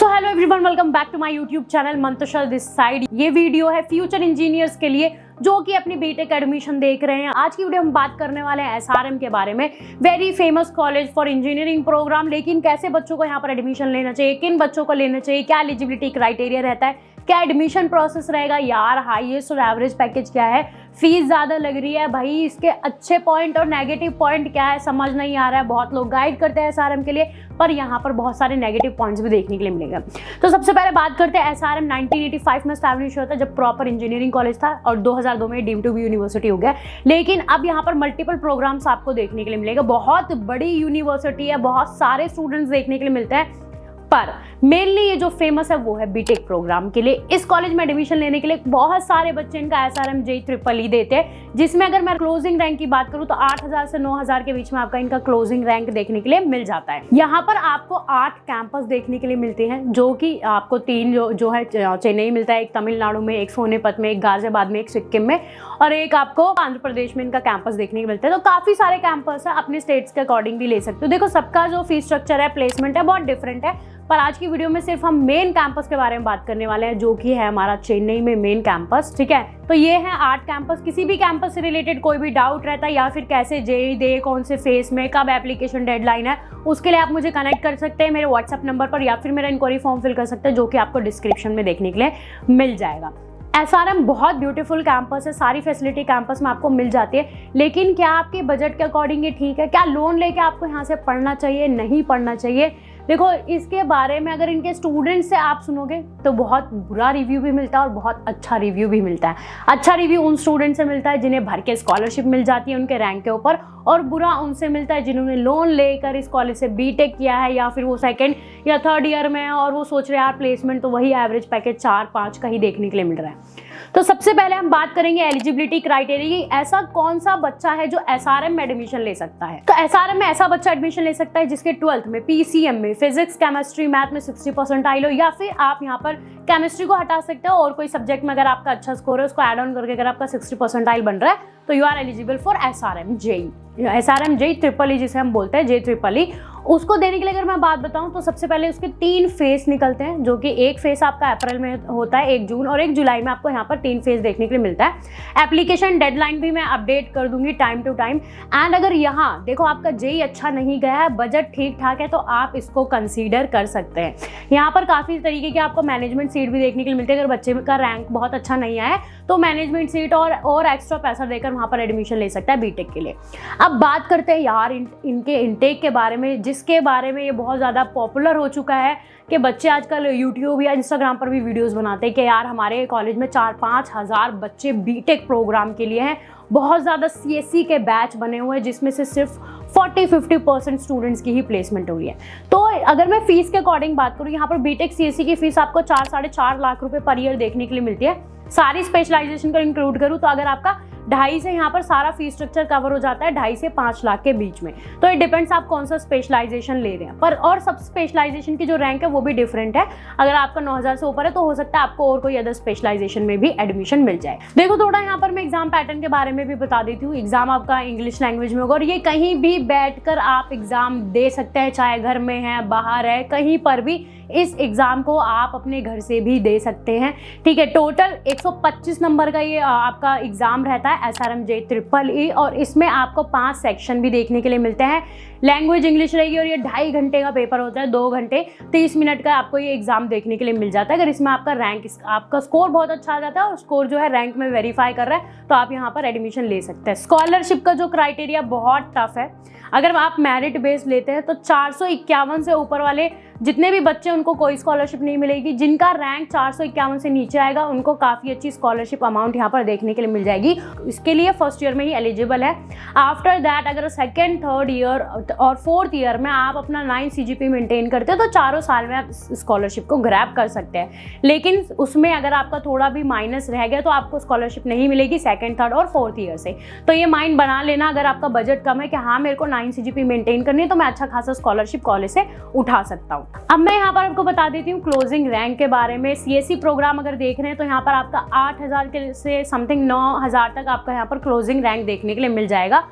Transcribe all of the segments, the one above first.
So hello everyone, welcome back to my YouTube channel Mantosha this side. ये video है future engineers के लिए जो कि अपनी बीटेक एडमिशन देख रहे हैं। आज की वीडियो हम बात करने वाले हैं एसआरएम के बारे में, very famous college for engineering programme. लेकिन कैसे बच्चों को यहाँ पर एडमिशन लेना चाहिए, किन बच्चों को लेना चाहिए, क्या एलिजिबिलिटी क्राइटेरिया रहता है, क्या एडमिशन प्रोसेस रहेगा, यार हाईएस्ट और एवरेज पैकेज क्या है, फीस ज़्यादा लग रही है भाई, इसके अच्छे पॉइंट और नेगेटिव पॉइंट क्या है समझ नहीं आ रहा है। बहुत लोग गाइड करते हैं एसआरएम के लिए, पर यहाँ पर बहुत सारे नेगेटिव पॉइंट्स भी देखने के लिए मिलेंगे। तो सबसे पहले बात करते हैं एसआरएम 1985 में एस्टैब्लिश हुआ था, जब प्रॉपर इंजीनियरिंग कॉलेज था, और 2002 में डीम्ड टू बी यूनिवर्सिटी हो गया। लेकिन अब यहाँ पर मल्टीपल प्रोग्राम्स आपको देखने के लिए मिलेगा। बहुत बड़ी यूनिवर्सिटी है, बहुत सारे स्टूडेंट्स देखने के लिए मिलते हैं, पर मेनली ये जो फेमस है वो है बीटेक प्रोग्राम के लिए। इस कॉलेज में एडमिशन लेने के लिए बहुत सारे बच्चे इनका एसआरएम जेईई ट्रिपल ई देते हैं, जिसमें अगर मैं क्लोजिंग रैंक की बात करूं तो 8000 से 9000 के बीच में आपका इनका क्लोजिंग रैंक देखने के लिए मिल जाता है। यहाँ पर आपको 8 कैंपस देखने के लिए मिलते हैं, जो कि आपको 3 जो है चेन्नई मिलता है, एक तमिलनाडु में, एक सोनीपत में, एक गाजियाबाद में, एक सिक्किम में, और एक आपको आंध्र प्रदेश में इनका कैंपस देखने को मिलता है। तो काफी सारे कैंपस है, अपने स्टेट्स के अकॉर्डिंग भी ले सकते हो। देखो सबका जो फीस स्ट्रक्चर है, प्लेसमेंट है, बहुत डिफरेंट है, पर आज की वीडियो में सिर्फ हम मेन कैंपस के बारे में बात करने वाले हैं, जो कि है हमारा चेन्नई में मेन कैंपस। ठीक है, तो ये है 8 कैंपस। किसी भी कैंपस से रिलेटेड कोई भी डाउट रहता है, या फिर कैसे जेईई दे, कौन से फेस में, कब एप्लीकेशन डेडलाइन है, उसके लिए आप मुझे कनेक्ट कर सकते हैं मेरे व्हाट्सएप नंबर पर, या फिर मेरा इंक्वायरी फॉर्म फिल कर सकते हैं, जो कि आपको डिस्क्रिप्शन में देखने के लिए मिल जाएगा। एसआरएम बहुत ब्यूटीफुल कैंपस है, सारी फैसिलिटी कैंपस में आपको मिल जाती है। लेकिन क्या आपके बजट के अकॉर्डिंग ये ठीक है? क्या लोन लेके आपको यहाँ से पढ़ना चाहिए, नहीं पढ़ना चाहिए? देखो इसके बारे में अगर इनके स्टूडेंट्स से आप सुनोगे तो बहुत बुरा रिव्यू भी मिलता है और बहुत अच्छा रिव्यू भी मिलता है। अच्छा रिव्यू उन स्टूडेंट से मिलता है जिन्हें भर के स्कॉलरशिप मिल जाती है उनके रैंक के ऊपर, और बुरा उनसे मिलता है जिन्होंने लोन लेकर इस कॉलेज से बीटेक किया है, या फिर वो 2nd या 3rd ईयर में है और वो सोच रहे हैं यार प्लेसमेंट तो वही एवरेज पैकेज 4-5 का ही देखने के लिए मिल रहा है। तो सबसे पहले हम बात करेंगे एलिजिबिलिटी क्राइटेरिया की। ऐसा कौन सा बच्चा है जो एसआरएम में एडमिशन ले सकता है? तो एसआरएम में ऐसा बच्चा एडमिशन ले सकता है जिसके 12th में पीसीएम में फिजिक्स, केमिस्ट्री, मैथ में 60 परसेंटाइल हो, या फिर आप यहाँ पर केमिस्ट्री को हटा सकते हो और कोई सब्जेक्ट में अगर आपका अच्छा स्कोर है उसको ऐड ऑन करके अगर आपका 60 परसेंटाइल बन रहा है तो you are eligible for SRM JEE. SRM JEE triple E जिसे हम बोलते हैं, जेईई ट्रिपल ई, उसको देने के लिए अगर मैं बात बताऊं तो सबसे पहले उसके 3 फेज निकलते हैं, जो कि एक फेज आपका अप्रैल में होता है, 1 जून, और 1 जुलाई में आपको यहाँ पर 3 फेज देखने के लिए मिलता है। एप्लीकेशन डेडलाइन भी मैं अपडेट कर दूंगी टाइम टू टाइम। एंड अगर यहाँ देखो आपका जेईई अच्छा नहीं गया है, बजट ठीक ठाक है, तो आप इसको कंसीडर कर सकते हैं। यहाँ पर काफ़ी तरीके की आपको मैनेजमेंट सीट भी देखने के लिए मिलती है। अगर बच्चे का रैंक बहुत अच्छा नहीं आया तो मैनेजमेंट सीट और एक्स्ट्रा पैसा देकर वहाँ पर एडमिशन ले सकता है बीटेक के लिए। अब बात करते हैं यार इनके इनटेक के बारे में, जिसके बारे में ये बहुत ज़्यादा पॉपुलर हो चुका है कि बच्चे आजकल यूट्यूब या इंस्टाग्राम पर भी वीडियोस बनाते हैं कि यार हमारे कॉलेज में 4-5 हज़ार बच्चे बीटेक प्रोग्राम के लिए हैं। बहुत ज़्यादा सीएससी के बैच बने हुए हैं, जिसमें से सिर्फ 40-50% स्टूडेंट्स की ही प्लेसमेंट हुई है। तो अगर मैं फीस के अकॉर्डिंग बात करूँ, यहाँ पर बीटेक सीएससी की फीस आपको 4-4.5 लाख रुपए पर ईयर देखने के लिए मिलती है। सारी स्पेशलाइजेशन को इंक्लूड करूँ तो अगर आपका 2.5 से यहाँ पर सारा फीस स्ट्रक्चर कवर हो जाता है 2.5 से 5 लाख के बीच में। तो ये डिपेंड्स आप कौन सा स्पेशलाइजेशन ले रहे हैं, पर और सब स्पेशलाइजेशन की जो रैंक है वो भी डिफरेंट है। अगर आपका 9000 से ऊपर है तो हो सकता है आपको और कोई अदर स्पेशलाइजेशन में भी एडमिशन मिल जाए। देखो थोड़ा यहाँ पर मैं एग्जाम पैटर्न के बारे में भी बता देती हूँ। एग्जाम आपका इंग्लिश लैंग्वेज में होगा और ये कहीं भी बैठकर आप एग्जाम दे सकते हैं, चाहे घर में है, बाहर है, कहीं पर भी इस एग्जाम को आप अपने घर से भी दे सकते हैं। ठीक है, टोटल 125 नंबर का ये आपका एग्जाम रहता है एसआरएम जेईई ट्रिपल ई, और इसमें आपको 5 सेक्शन भी देखने के लिए मिलते हैं। लैंग्वेज इंग्लिश रहेगी और ये 2.5 घंटे का पेपर होता है, 2 घंटे 30 मिनट का आपको ये एग्जाम देखने के लिए मिल जाता है। अगर इसमें आपका रैंक, आपका स्कोर बहुत अच्छा आ जाता है और स्कोर जो है रैंक में वेरीफाई कर रहा है तो आप यहाँ पर एडमिशन ले सकते हैं। स्कॉलरशिप का जो क्राइटेरिया बहुत टफ है। अगर आप मेरिट बेस्ड लेते हैं तो 451 से ऊपर वाले जितने भी बच्चे उनको कोई स्कॉलरशिप नहीं मिलेगी। जिनका रैंक 451 से नीचे आएगा उनको काफ़ी अच्छी स्कॉलरशिप अमाउंट यहाँ पर देखने के लिए मिल जाएगी। इसके लिए फर्स्ट ईयर में ही एलिजिबल है। आफ्टर दैट अगर 2nd, 3rd ईयर और 4th ईयर में आप अपना 9 CGP मेंटेन करते हो तो 4 साल में आप स्कॉलरशिप को ग्रैब कर सकते हैं। लेकिन उसमें अगर आपका थोड़ा भी माइनस रह गया तो आपको स्कॉलरशिप नहीं मिलेगी 2nd, 3rd और 4th ईयर से। तो ये माइंड बना लेना, अगर आपका बजट कम है कि हाँ मेरे को 9 CGP मेंटेन करनी है तो मैं अच्छा खासा स्कॉलरशिप कॉलेज से उठा सकता हूँ। अब मैं यहाँ पर आपको बता देती हूँ क्लोजिंग रैंक के बारे में। सीएससी प्रोग्राम अगर देख रहे हैं तो यहाँ पर आपका 8000 के से समथिंग 9000 तक आपका यहाँ पर क्लोजिंग रैंक देखने के लिए मिल जाएगा।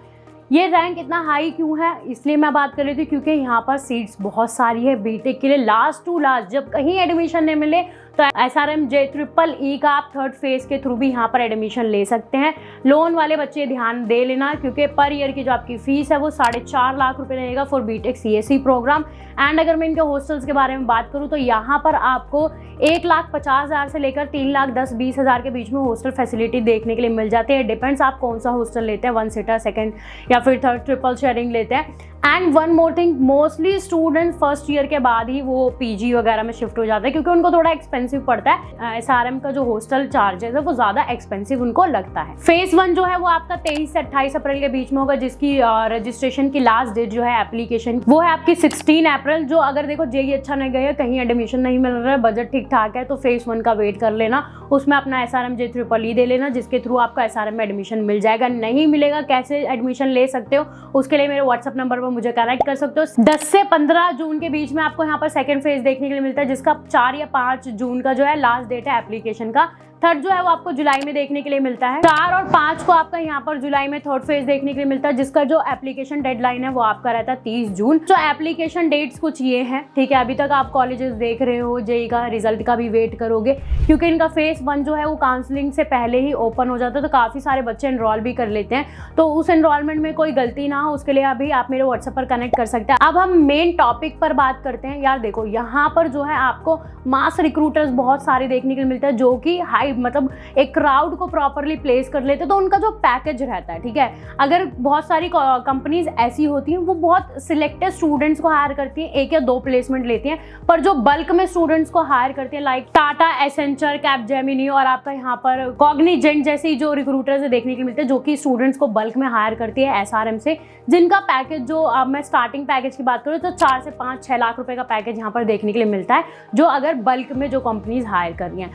ये रैंक इतना हाई क्यों है, इसलिए मैं बात कर रही थी क्योंकि यहाँ पर सीट्स बहुत सारी है बीटेक के लिए। लास्ट टू लास्ट जब कहीं एडमिशन नहीं मिले तो SRM JEEE का आप थर्ड फेज के थ्रू भी यहाँ पर एडमिशन ले सकते हैं। लोन वाले बच्चे ध्यान दे लेना क्योंकि पर ईयर की जो आपकी फीस है वो 4.5 लाख रुपए रहेगा for BTech CSE programme. And अगर मैं इनके हॉस्टल्स के बारे में बात करूँ तो यहाँ पर आपको 1,50,000 से लेकर 3,10,20,000 के बीच में हॉस्टल फैसिलिटी देखने के लिए मिल जाती है। डिपेंड्स आप कौन सा हॉस्टल लेते हैं, 1 सीटर, सेकंड या फिर थर्ड ट्रिपल शेयरिंग लेते हैं। And one more thing, mostly student first year के बाद ही वो PG वगैरह में शिफ्ट हो जाते हैं क्योंकि उनको थोड़ा एक्सपेंसिव पड़ता है। SRM का जो हॉस्टल चार्जेस है वो ज़्यादा एक्सपेंसिव उनको लगता है। फेज 1 जो है वो आपका 23 से 28 अप्रैल के बीच में होगा, जिसकी रजिस्ट्रेशन की लास्ट डेट जो है एप्लीकेशन वो है आपकी 16 अप्रैल। जो अगर देखो JEE अच्छा नहीं गया, कहीं एडमिशन नहीं मिल रहा है, बजट ठीक ठाक है, तो फेज 1 का वेट कर लेना, उसमें अपना SRM JEEE दे लेना, जिसके थ्रू आपका SRM में एडमिशन मिल जाएगा। नहीं मिलेगा, कैसे एडमिशन ले सकते हो उसके लिए मेरे व्हाट्सअप नंबर पर मुझे कनेक्ट कर सकते हो। 10 से 15 जून के बीच में आपको यहाँ पर सेकंड फेज देखने के लिए मिलता है, जिसका 4 या 5 जून का जो है लास्ट डेट है एप्लीकेशन का। थर्ड जो है वो आपको जुलाई में देखने के लिए मिलता है। 4 और 5 को आपका यहाँ पर जुलाई में थर्ड फेज देखने के लिए मिलता है, जिसका जो एप्लीकेशन डेडलाइन है वो आपका रहता है 30 जून। तो एप्लीकेशन डेट्स कुछ ये हैं, ठीक है। अभी तक आप कॉलेजेस देख रहे हो, JEE का रिजल्ट का भी वेट करोगे क्योंकि इनका फेज 1 जो है वो काउंसलिंग से पहले ही ओपन हो जाता है, तो काफ़ी सारे बच्चे एनरोल भी कर लेते हैं। तो उस एनरोलमेंट में कोई गलती ना हो उसके लिए अभी आप मेरे व्हाट्सएप पर कनेक्ट कर सकते हैं। अब हम मेन टॉपिक पर बात करते हैं। यार देखो, यहाँ पर जो है आपको मास रिक्रूटर्स बहुत सारे देखने के लिए मिलते हैं जो कि हाई मतलब एक क्राउड को प्रॉपरली प्लेस कर लेते हैं। तो उनका जो पैकेज रहता है, ठीक है, अगर बहुत सारी कंपनीज ऐसी होती हैं वो बहुत सिलेक्टेड स्टूडेंट्स को हायर करती हैं, 1 या 2 प्लेसमेंट लेती हैं, पर जो बल्क में स्टूडेंट्स को हायर करती हैं लाइक टाटा, एसेंचर, कैपजेमिनी और आपका यहाँ पर कॉग्निजेंट जैसी जो रिक्रूटर्स देखने के लिए मिलते हैं जो कि स्टूडेंट्स को बल्क में हायर करती है SRM से, जिनका पैकेज जो अब मैं स्टार्टिंग पैकेज की बात करूँ तो 4 से 5-6 लाख रुपए का पैकेज यहाँ पर देखने के लिए मिलता है, जो अगर बल्क में जो कंपनीज हायर कर रही हैं।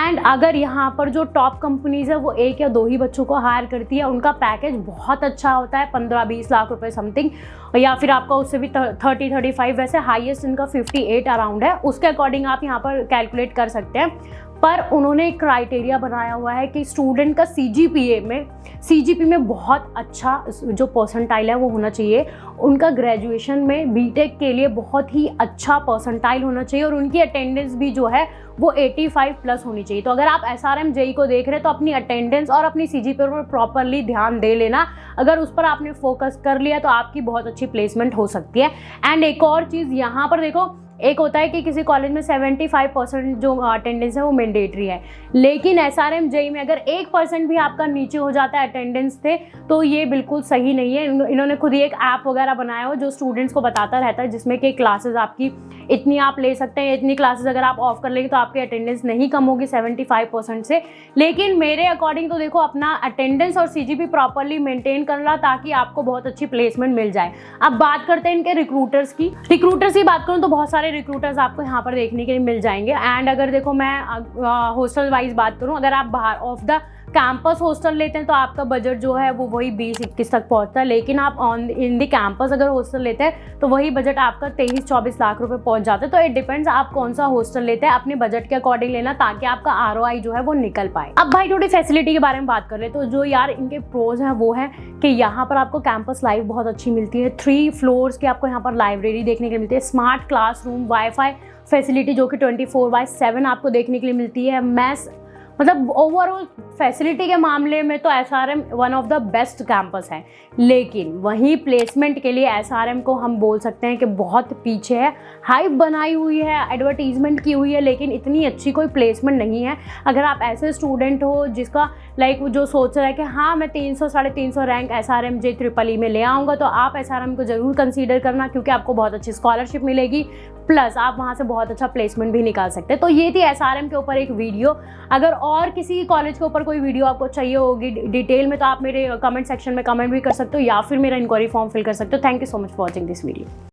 एंड अगर यहाँ पर जो टॉप कंपनीज है वो 1 या 2 ही बच्चों को हायर करती है, उनका पैकेज बहुत अच्छा होता है, 15-20 लाख रुपए समथिंग, या फिर आपका उससे भी 30-35, वैसे हाईएस्ट इनका 58 अराउंड है। उसके अकॉर्डिंग आप यहाँ पर कैलकुलेट कर सकते हैं। पर उन्होंने एक क्राइटेरिया बनाया हुआ है कि स्टूडेंट का CGP में बहुत अच्छा जो परसेंटाइल है वो होना चाहिए, उनका ग्रेजुएशन में बीटेक के लिए बहुत ही अच्छा परसेंटाइल होना चाहिए और उनकी अटेंडेंस भी जो है वो 85 प्लस होनी चाहिए। तो अगर आप SRM JEE को देख रहे हैं तो अपनी अटेंडेंस और अपनी CGP पर प्रॉपरली ध्यान दे लेना। अगर उस पर आपने फोकस कर लिया तो आपकी बहुत अच्छी प्लेसमेंट हो सकती है। एंड एक और चीज़ यहाँ पर देखो, एक होता है कि किसी कॉलेज में 75% जो अटेंडेंस है वो मैंडेटरी है, लेकिन SRM JEE में अगर 1% भी आपका नीचे हो जाता है अटेंडेंस से तो ये बिल्कुल सही नहीं है। इन्होंने खुद ही एक ऐप वगैरह बनाया हो जो स्टूडेंट्स को बताता रहता है, जिसमें कि क्लासेस आपकी इतनी आप ले सकते हैं, इतनी क्लासेस अगर आप ऑफ कर लेंगे तो आपकी अटेंडेंस नहीं कम होगी 75% से। लेकिन मेरे अकॉर्डिंग तो देखो, अपना अटेंडेंस और CGP प्रॉपरली मेंटेन करना ताकि आपको बहुत अच्छी प्लेसमेंट मिल जाए। अब बात करते हैं इनके रिक्रूटर्स की बात करूँ तो बहुत सारे रिक्रूटर्स आपको यहाँ पर देखने के लिए मिल जाएंगे। एंड अगर देखो मैं हॉस्टल वाइज बात करूँ, अगर आप बाहर ऑफ द कैंपस हॉस्टल लेते हैं तो आपका बजट जो है वो वही 20-21 तक पहुंचता है, लेकिन आप इन द कैंपस अगर हॉस्टल लेते हैं तो वही बजट आपका 23-24 लाख रुपए पहुंच जाता है। तो इट डिपेंड्स आप कौन सा हॉस्टल लेते हैं, अपने बजट के अकॉर्डिंग लेना ताकि आपका ROI जो है वो निकल पाए। अब भाई थोड़ी फैसिलिटी के बारे में बात कर ले तो जो यार इनके प्रोज हैं वो है कि यहाँ पर आपको कैंपस लाइफ बहुत अच्छी मिलती है, 3 फ्लोर्स की आपको यहाँ पर लाइब्रेरी देखने के लिए मिलती है, स्मार्ट क्लासरूम, वाईफाई फैसिलिटी जो कि 24/7 आपको देखने के लिए मिलती है, मैथ्स, मतलब ओवरऑल फैसिलिटी के मामले में तो SRM one of the best campus है। लेकिन वहीं प्लेसमेंट के लिए SRM को हम बोल सकते हैं कि बहुत पीछे है। हाइप बनाई हुई है, एडवर्टीजमेंट की हुई है, लेकिन इतनी अच्छी कोई प्लेसमेंट नहीं है। अगर आप ऐसे स्टूडेंट हो जिसका लाइक जो सोच रहा है कि हाँ मैं 300-350 रैंक SRM JEE में ले आऊँगा, तो आप SRM को ज़रूर कंसीडर करना क्योंकि आपको बहुत अच्छी स्कॉलरशिप मिलेगी, प्लस आप वहाँ से बहुत अच्छा प्लेसमेंट भी निकाल सकते हैं। तो ये थी SRM के ऊपर एक वीडियो। अगर और किसी कॉलेज के ऊपर कोई वीडियो आपको चाहिए होगी डिटेल में तो आप मेरे कमेंट सेक्शन में कमेंट भी कर सकते हो या फिर मेरा इंक्वायरी फॉर्म फिल कर सकते हो। Thank you so much for watching this video.